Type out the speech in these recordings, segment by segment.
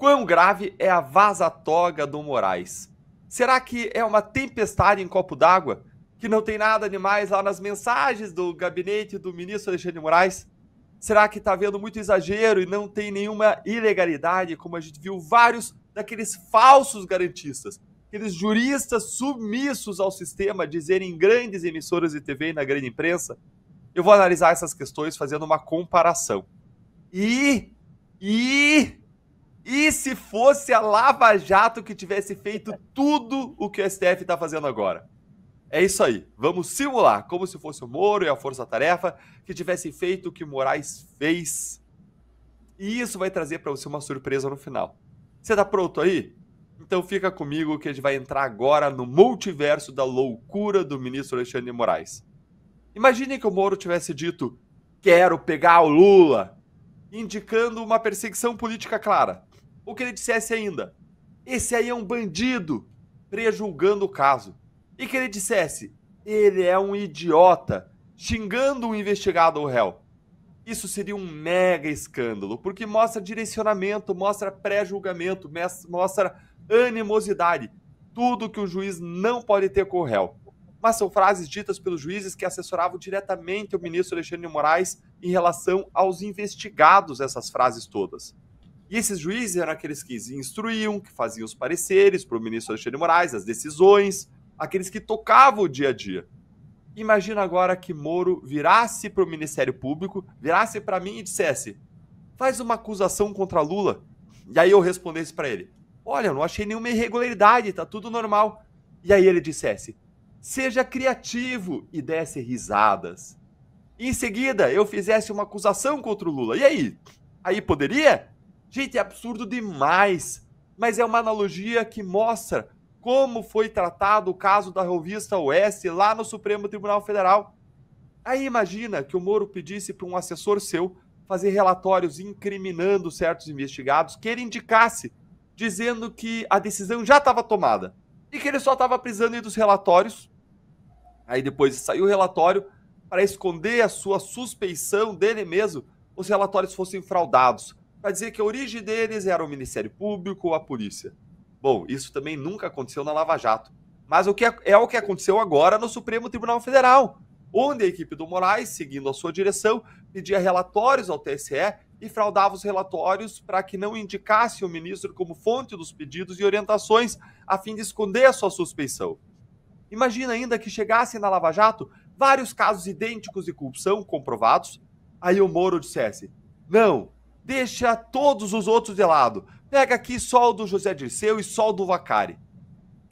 Quão grave é a vaza-toga do Moraes? Será que é uma tempestade em copo d'água? Que não tem nada demais lá nas mensagens do gabinete do ministro Alexandre de Moraes? Será que está havendo muito exagero e não tem nenhuma ilegalidade, como a gente viu vários daqueles falsos garantistas, aqueles juristas submissos ao sistema dizerem em grandes emissoras de TV e na grande imprensa? Eu vou analisar essas questões fazendo uma comparação. E se fosse a Lava Jato que tivesse feito tudo o que o STF está fazendo agora? É isso aí, vamos simular, como se fosse o Moro e a Força Tarefa que tivessem feito o que Moraes fez. E isso vai trazer para você uma surpresa no final. Você tá pronto aí? Então fica comigo que a gente vai entrar agora no multiverso da loucura do ministro Alexandre de Moraes. Imagine que o Moro tivesse dito: quero pegar o Lula, indicando uma perseguição política clara. Ou que ele dissesse ainda: esse aí é um bandido, prejulgando o caso. E que ele dissesse: ele é um idiota, xingando um investigado ou réu. Isso seria um mega escândalo, porque mostra direcionamento, mostra pré-julgamento, mostra animosidade. Tudo que o juiz não pode ter com o réu. Mas são frases ditas pelos juízes que assessoravam diretamente o ministro Alexandre de Moraes em relação aos investigados, essas frases todas. E esses juízes eram aqueles que instruíam, que faziam os pareceres para o ministro Alexandre de Moraes, as decisões, aqueles que tocavam o dia a dia. Imagina agora que Moro virasse para o Ministério Público, virasse para mim e dissesse: faz uma acusação contra Lula. E aí eu respondesse para ele: olha, eu não achei nenhuma irregularidade, tá tudo normal. E aí ele dissesse: seja criativo, e desse risadas. E em seguida eu fizesse uma acusação contra o Lula. E aí? Aí poderia? Gente, é absurdo demais. Mas é uma analogia que mostra como foi tratado o caso da revista Oeste lá no Supremo Tribunal Federal. Aí imagina que o Moro pedisse para um assessor seu fazer relatórios incriminando certos investigados, que ele indicasse, dizendo que a decisão já estava tomada e que ele só estava precisando dos relatórios. Aí depois saiu o relatório para esconder a sua suspeição dele mesmo, os relatórios fossem fraudados, para dizer que a origem deles era o Ministério Público ou a polícia. Bom, isso também nunca aconteceu na Lava Jato. Mas o que é o que aconteceu agora no Supremo Tribunal Federal, onde a equipe do Moraes, seguindo a sua direção, pedia relatórios ao TSE e fraudava os relatórios para que não indicasse o ministro como fonte dos pedidos e orientações, a fim de esconder a sua suspeição. Imagina ainda que chegassem na Lava Jato vários casos idênticos de corrupção comprovados, aí o Moro dissesse: não, deixa todos os outros de lado, pega aqui só o do José Dirceu e só o do Vacari.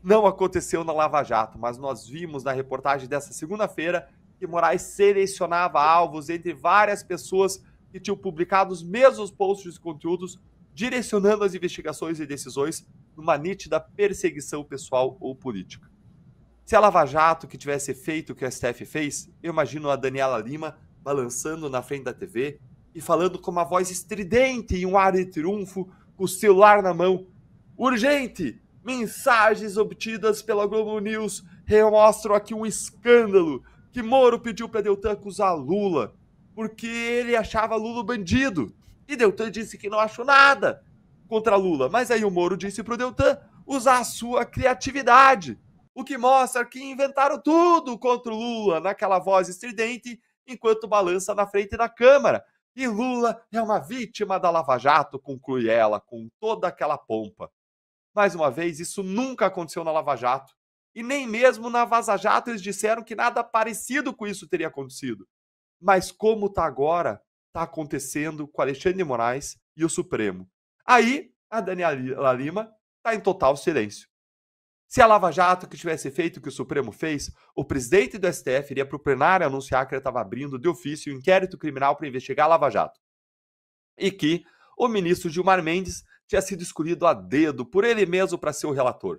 Não aconteceu na Lava Jato, mas nós vimos na reportagem dessa segunda-feira que Moraes selecionava alvos entre várias pessoas que tinham publicado os mesmos posts de conteúdos, direcionando as investigações e decisões numa nítida perseguição pessoal ou política. Se a Lava Jato que tivesse feito o que o STF fez, eu imagino a Daniela Lima balançando na frente da TV e falando com uma voz estridente e um ar de triunfo, com o celular na mão: urgente! Mensagens obtidas pela Globo News mostram aqui um escândalo que Moro pediu para Deltan acusar Lula, porque ele achava Lula bandido. E Deltan disse que não achou nada contra Lula. Mas aí o Moro disse para o Deltan usar a sua criatividade, o que mostra que inventaram tudo contra o Lula naquela voz estridente, enquanto balança na frente da Câmara. E Lula é uma vítima da Lava Jato, conclui ela, com toda aquela pompa. Mais uma vez, isso nunca aconteceu na Lava Jato. E nem mesmo na Vaza Jato eles disseram que nada parecido com isso teria acontecido. Mas como está agora, está acontecendo com Alexandre de Moraes e o Supremo. Aí, a Daniela Lima está em total silêncio. Se a Lava Jato que tivesse feito o que o Supremo fez, o presidente do STF iria para o plenário anunciar que ele estava abrindo de ofício um inquérito criminal para investigar a Lava Jato. E que o ministro Gilmar Mendes tinha sido escolhido a dedo por ele mesmo para ser o relator.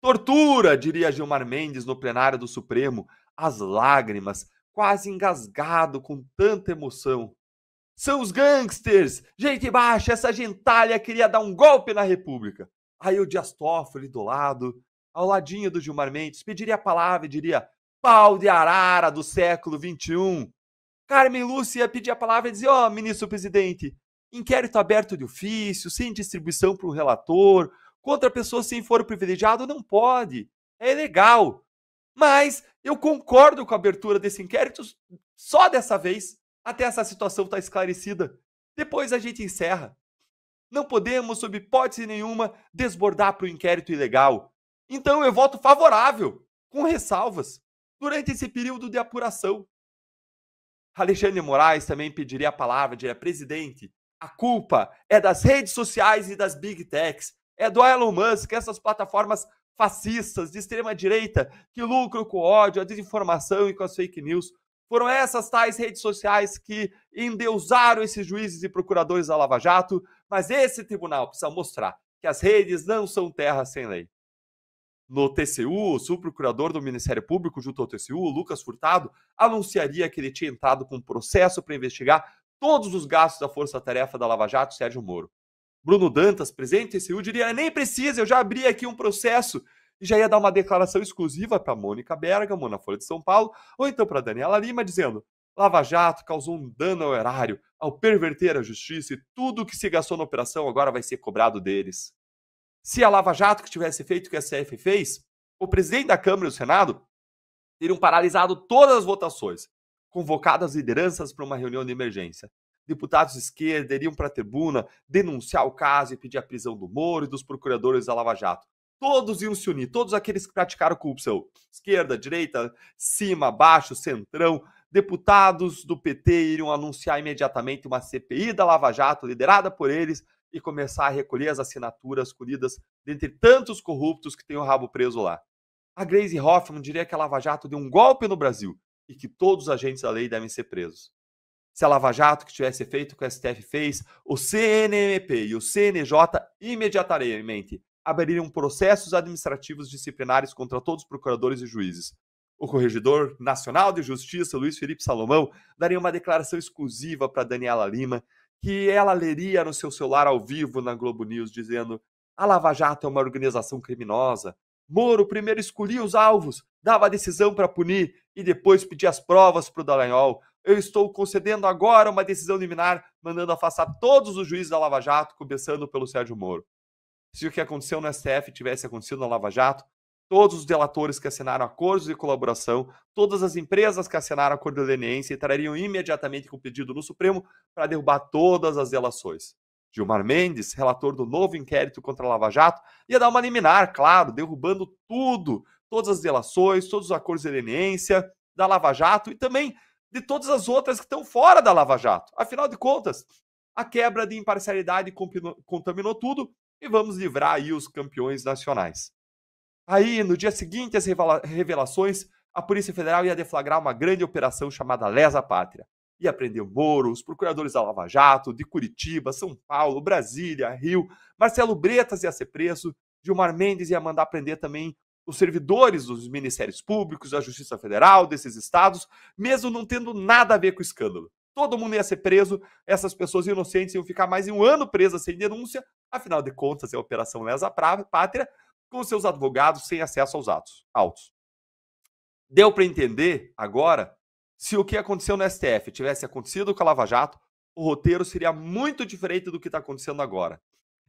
Tortura, diria Gilmar Mendes no plenário do Supremo, às lágrimas, quase engasgado com tanta emoção. São os gangsters! Gente baixa, essa gentalha queria dar um golpe na República. Aí o Dias Toffoli do lado, ao ladinho do Gilmar Mendes, pediria a palavra e diria: pau de arara do século XXI. Carmen Lúcia pedia a palavra e dizia: ó, ministro presidente, Inquérito aberto de ofício, sem distribuição para o relator, contra pessoas sem foro privilegiado, não pode. É ilegal. Mas eu concordo com a abertura desse inquérito só dessa vez, até essa situação estar esclarecida. Depois a gente encerra. Não podemos, sob hipótese nenhuma, desbordar para o inquérito ilegal. Então eu voto favorável, com ressalvas, durante esse período de apuração. Alexandre de Moraes também pediria a palavra, diria: presidente, a culpa é das redes sociais e das big techs, é do Elon Musk, essas plataformas fascistas de extrema direita que lucram com o ódio, a desinformação e com as fake news. Foram essas tais redes sociais que endeusaram esses juízes e procuradores da Lava Jato, mas esse tribunal precisa mostrar que as redes não são terra sem lei. No TCU, o subprocurador do Ministério Público junto ao TCU, Lucas Furtado, anunciaria que ele tinha entrado com um processo para investigar todos os gastos da força-tarefa da Lava Jato, Sérgio Moro. Bruno Dantas, presidente do TCU, diria: nem precisa, eu já abri aqui um processo, e já ia dar uma declaração exclusiva para Mônica Bergamo, na Folha de São Paulo, ou então para Daniela Lima, dizendo: Lava Jato causou um dano ao erário ao perverter a justiça e tudo o que se gastou na operação agora vai ser cobrado deles. Se a Lava Jato que tivesse feito o que a STF fez, o presidente da Câmara e o Senado teriam paralisado todas as votações, convocado as lideranças para uma reunião de emergência. Deputados de esquerda iriam para a tribuna denunciar o caso e pedir a prisão do Moro e dos procuradores da Lava Jato. Todos iam se unir, todos aqueles que praticaram corrupção. Esquerda, direita, cima, baixo, centrão. Deputados do PT iriam anunciar imediatamente uma CPI da Lava Jato, liderada por eles, e começar a recolher as assinaturas colhidas dentre tantos corruptos que têm o rabo preso lá. A Gleisi Hoffmann diria que a Lava Jato deu um golpe no Brasil e que todos os agentes da lei devem ser presos. Se a Lava Jato que tivesse feito o que o STF fez, o CNMP e o CNJ imediatamente abririam processos administrativos disciplinares contra todos os procuradores e juízes. O Corregedor Nacional de Justiça, Luiz Felipe Salomão, daria uma declaração exclusiva para Daniela Lima, que ela leria no seu celular ao vivo na Globo News, dizendo: a Lava Jato é uma organização criminosa. Moro primeiro escolhia os alvos, dava a decisão para punir e depois pedia as provas para o Dallagnol. Eu estou concedendo agora uma decisão liminar, mandando afastar todos os juízes da Lava Jato, começando pelo Sérgio Moro. Se o que aconteceu no STF tivesse acontecido na Lava Jato, todos os delatores que assinaram acordos de colaboração, todas as empresas que assinaram acordo de leniência entrariam imediatamente com pedido no Supremo para derrubar todas as delações. Gilmar Mendes, relator do novo inquérito contra a Lava Jato, ia dar uma liminar, claro, derrubando tudo, todas as delações, todos os acordos de leniência da Lava Jato e também de todas as outras que estão fora da Lava Jato. Afinal de contas, a quebra de imparcialidade contaminou tudo e vamos livrar aí os campeões nacionais. Aí, no dia seguinte às revelações, a Polícia Federal ia deflagrar uma grande operação chamada Lesa Pátria. Ia prender o Moro, os procuradores da Lava Jato, de Curitiba, São Paulo, Brasília, Rio. Marcelo Bretas ia ser preso, Gilmar Mendes ia mandar prender também os servidores dos ministérios públicos, da Justiça Federal, desses estados, mesmo não tendo nada a ver com o escândalo. Todo mundo ia ser preso, essas pessoas inocentes iam ficar mais de um ano presas sem denúncia, afinal de contas é a Operação Lesa Pátria, com seus advogados sem acesso aos autos. Deu para entender, agora, se o que aconteceu no STF tivesse acontecido com a Lava Jato, o roteiro seria muito diferente do que está acontecendo agora.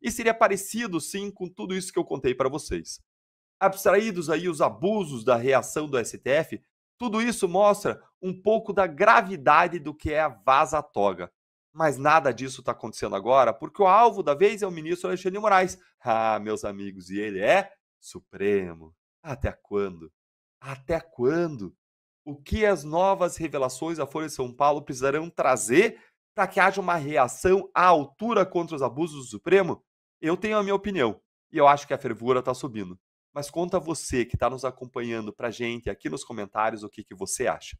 E seria parecido, sim, com tudo isso que eu contei para vocês. Abstraídos aí os abusos da reação do STF, tudo isso mostra um pouco da gravidade do que é a vaza-toga. Mas nada disso está acontecendo agora, porque o alvo da vez é o ministro Alexandre de Moraes. Ah, meus amigos, e ele é Supremo. Até quando? Até quando? O que as novas revelações da Folha de São Paulo precisarão trazer para que haja uma reação à altura contra os abusos do Supremo? Eu tenho a minha opinião e eu acho que a fervura está subindo. Mas conta você que está nos acompanhando para a gente aqui nos comentários o que você acha.